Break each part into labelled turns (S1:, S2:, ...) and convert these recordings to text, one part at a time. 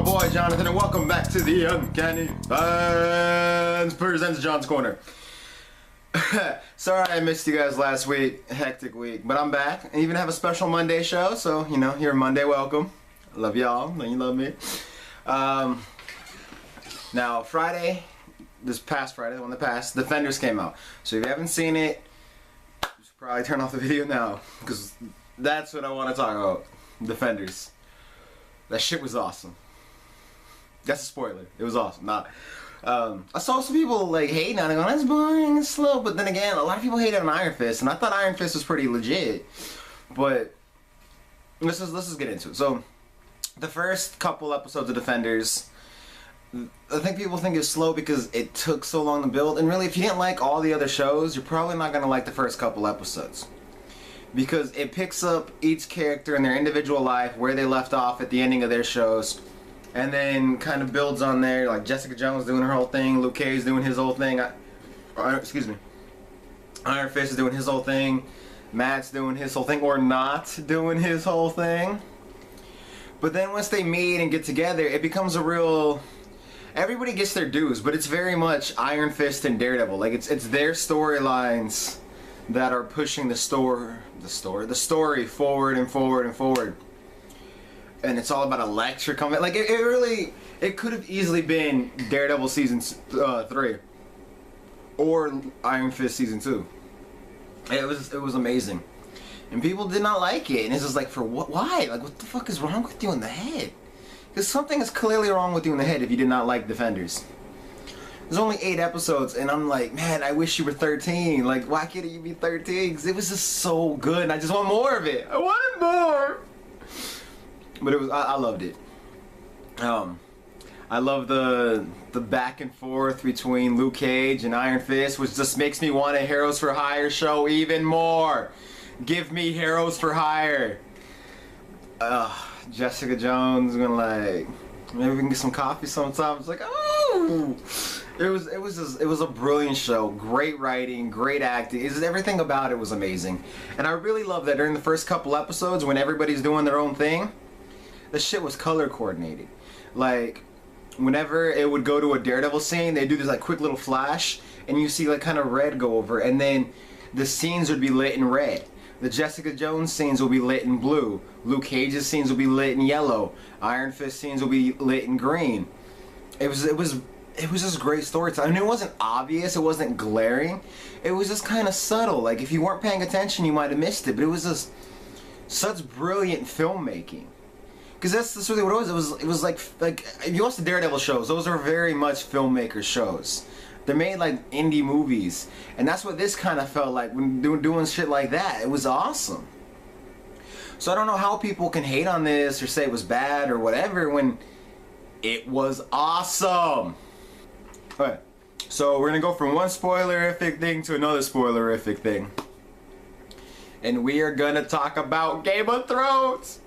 S1: boy Jonathan, and welcome back to the Uncanny presents John's Corner. Sorry I missed you guys last week, hectic week, but I'm back. I even have a special Monday show, so you know, you're Monday welcome. I love y'all, and you love me. Now Friday, this past Friday, the one that passed, Defenders came out. So if you haven't seen it, you should probably turn off the video now, because that's what I want to talk about. Defenders. That shit was awesome. That's a spoiler. It was awesome. Nah. I saw some people like hating on it, going, "That's boring, it's slow." But then again, a lot of people hated on Iron Fist, and I thought Iron Fist was pretty legit. But let's just get into it. So, the first couple episodes of Defenders, I think people think it's slow because it took so long to build. And really, if you didn't like all the other shows, you're probably not gonna like the first couple episodes, because it picks up each character in their individual life, where they left off at the ending of their shows, and then kind of builds on there. Like Jessica Jones doing her whole thing, Luke Cage doing his whole thing, excuse me, Iron Fist is doing his whole thing, Matt's doing his whole thing, or not doing his whole thing. But then once they meet and get together, it becomes a real, everybody gets their dues, but it's very much Iron Fist and Daredevil. Like it's their storylines that are pushing the story forward and forward and forward. And it's all about Elektra coming. Like it could have easily been Daredevil season 3 or Iron Fist season 2. It was amazing, and people did not like it. And it's just like, for what? Why? Like, what the fuck is wrong with you in the head? Because something is clearly wrong with you in the head if you did not like Defenders. There's only 8 episodes, and I'm like, man, I wish you were 13. Like, why can't you be 13? Because it was just so good, and I just want more of it. I wanted more. But it was, I loved it. I love the back and forth between Luke Cage and Iron Fist, which just makes me want a Heroes for Hire show even more. Give me Heroes for Hire. Jessica Jones, gonna like, maybe we can get some coffee sometime. It's like, oh, it was a brilliant show. Great writing, great acting. Everything about it was amazing. And I really love that during the first couple episodes, when everybody's doing their own thing, the shit was color coordinated. Like, whenever it would go to a Daredevil scene, they do this like quick little flash, and you see like kind of red go over, and then the scenes would be lit in red. The Jessica Jones scenes will be lit in blue. Luke Cage's scenes will be lit in yellow. Iron Fist scenes will be lit in green. It was just great storytelling. I mean, it wasn't obvious, it wasn't glaring. It was just kind of subtle. Like, if you weren't paying attention, you might have missed it. But it was just such brilliant filmmaking. Because that's really what it was. It was like if you watch the Daredevil shows, those are very much filmmaker shows. They're made like indie movies, and that's what this kind of felt like when doing shit like that. It was awesome. So I don't know how people can hate on this or say it was bad or whatever when it was awesome. Alright, so we're gonna go from one spoilerific thing to another spoilerific thing, and we are gonna talk about Game of Thrones.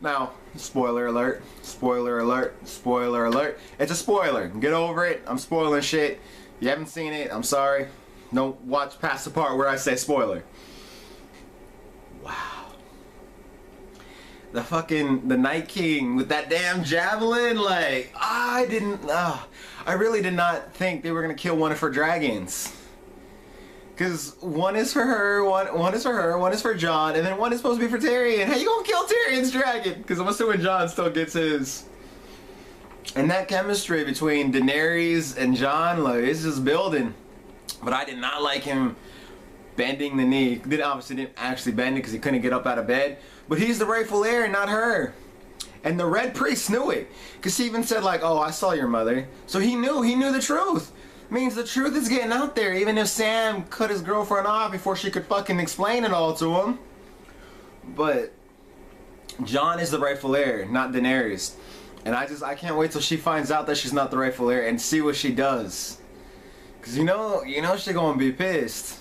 S1: Now, spoiler alert, spoiler alert, spoiler alert. It's a spoiler. Get over it. I'm spoiling shit. If you haven't seen it, I'm sorry. Don't watch past the part where I say spoiler. Wow. The Night King with that damn javelin, like, I really did not think they were gonna kill one of her dragons. Because one is for her, one is for her, one is for Jon, and then one is supposed to be for Tyrion. How you gonna kill Tyrion's dragon? Because I'm assuming Jon still gets his. And that chemistry between Daenerys and Jon, like, it's just building. But I did not like him bending the knee. Obviously didn't actually bend it because he couldn't get up out of bed. But he's the rightful heir, not her. And the Red Priest knew it. Because he even said, like, oh, I saw your mother. So he knew the truth. Means the truth is getting out there, even if Sam cut his girlfriend off before she could fucking explain it all to him. But Jon is the rightful heir, not Daenerys. And I can't wait till she finds out that she's not the rightful heir and see what she does. Cause you know she's gonna be pissed.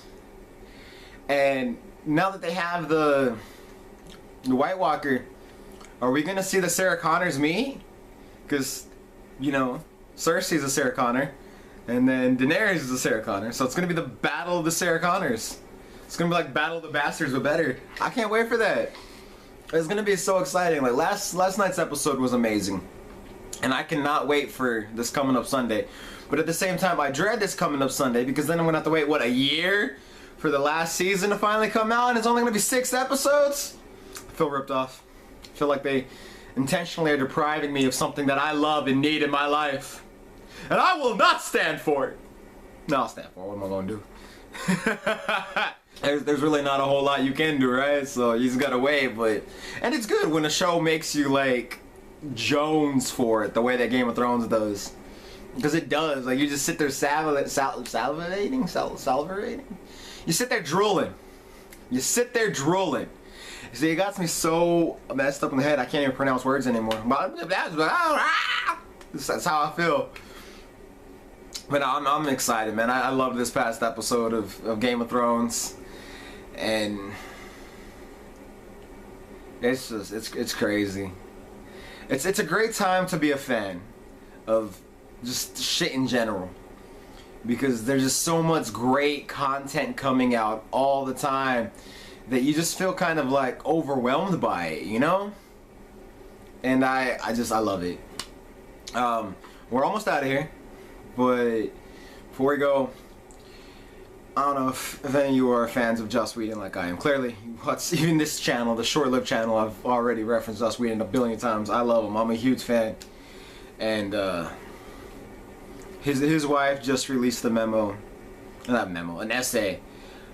S1: And now that they have the White Walker, are we gonna see the Sarah Connors meet? Cause, you know, Cersei's a Sarah Connor. And then Daenerys is a Sarah Connor. So it's going to be the battle of the Sarah Connors. It's going to be like Battle of the Bastards, but better. I can't wait for that. It's gonna be so exciting. Like last night's episode was amazing, and I cannot wait for this coming up Sunday. But at the same time, I dread this coming up Sunday because then I'm gonna have to wait a year for the last season to finally come out, and it's only gonna be 6 episodes. I feel ripped off. I feel like they intentionally are depriving me of something that I love and need in my life, and I will not stand for it. No, I'll stand for it. What am I gonna do? There's really not a whole lot you can do, right? So you just gotta wait. And it's good when a show makes you like Jones for it, the way that Game of Thrones does, because it does. Like you just sit there salivating. You sit there drooling. See, it got me so messed up in the head I can't even pronounce words anymore. That's how I feel. But I'm excited, man. I love this past episode of Game of Thrones, and it's just it's crazy. It's a great time to be a fan of just shit in general, because there's just so much great content coming out all the time that you just feel kind of like overwhelmed by it, you know? And I love it. We're almost out of here. But before we go, I don't know if any of you are fans of Joss Whedon like I am. Clearly, even this channel, the short-lived channel, I've already referenced Joss Whedon a billion times. I love him. I'm a huge fan. And his wife just released an essay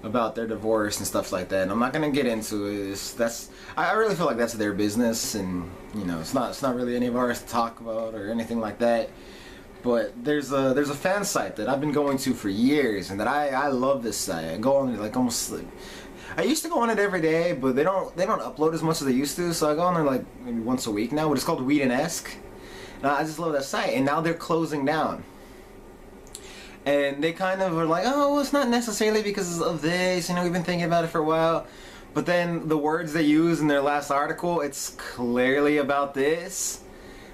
S1: about their divorce and stuff like that. And I'm not gonna get into it. I really feel like that's their business, and you know, it's not really any of ours to talk about or anything like that. But there's a fan site that I've been going to for years, and that I love this site. I go on there like almost like, I used to go on it every day, but they don't upload as much as they used to, so I go on there like maybe once a week now. But it's called Whedon-esque, and I just love that site. And now they're closing down, and they kind of are like, oh, well, it's not necessarily because of this, you know, we've been thinking about it for a while. But then the words they use in their last article, it's clearly about this.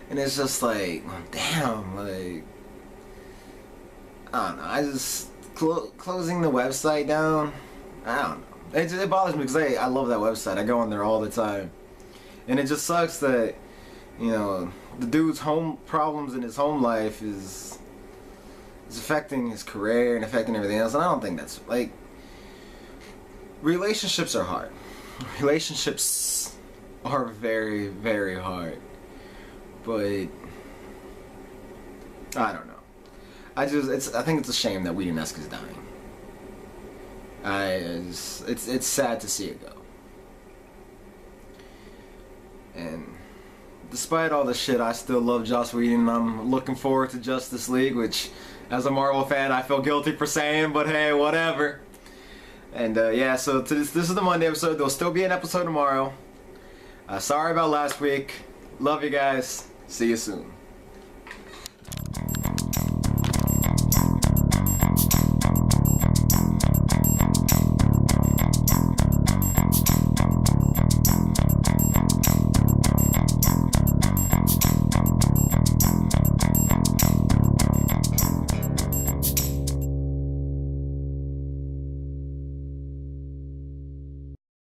S1: And it's just like, damn, like, I don't know, I just, closing the website down, I don't know. It bothers me because I love that website. I go on there all the time. And it just sucks that, you know, the dude's home problems in his home life is affecting his career and affecting everything else. And I don't think that's, like, relationships are hard. Relationships are very, very hard. But I don't know. I think it's a shame that Whedon-esque is dying. It's sad to see it go. And despite all the shit, I still love Joss Whedon. I'm looking forward to Justice League, which, as a Marvel fan, I feel guilty for saying, but hey, whatever. And yeah, so this is the Monday episode. There'll still be an episode tomorrow. Sorry about last week. Love you guys. See you soon.